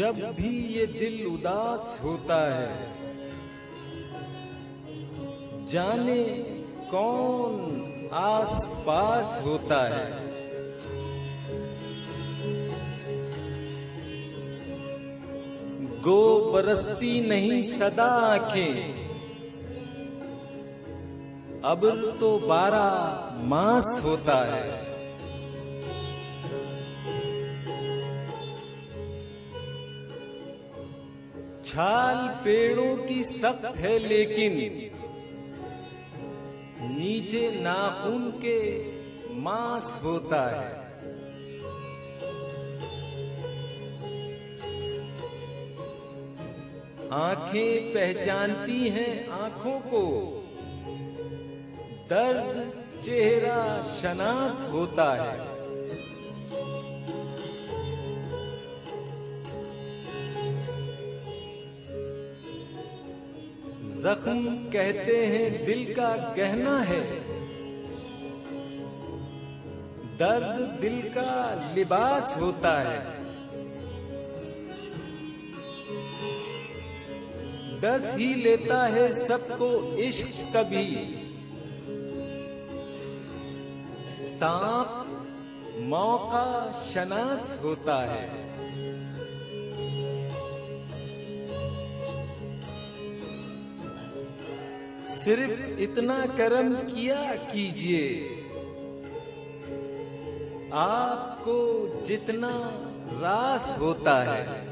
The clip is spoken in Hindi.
जब भी ये दिल उदास होता है, जाने कौन आस पास होता है। गो बरसती नहीं सदा आंखें, अब तो 12 मास होता है। छाल पेड़ों की सख्त है लेकिन नीचे नाखून के मांस होता है। आंखें पहचानती हैं आंखों को, दर्द चेहरा शनास होता है। जख्म कहते हैं दिल का गहना है, दर्द दिल का लिबास होता है। डस ही लेता है सबको इश्क कभी, सांप मौका शनास होता है। सिर्फ इतना करम किया कीजिए, आपको जितना रास होता है।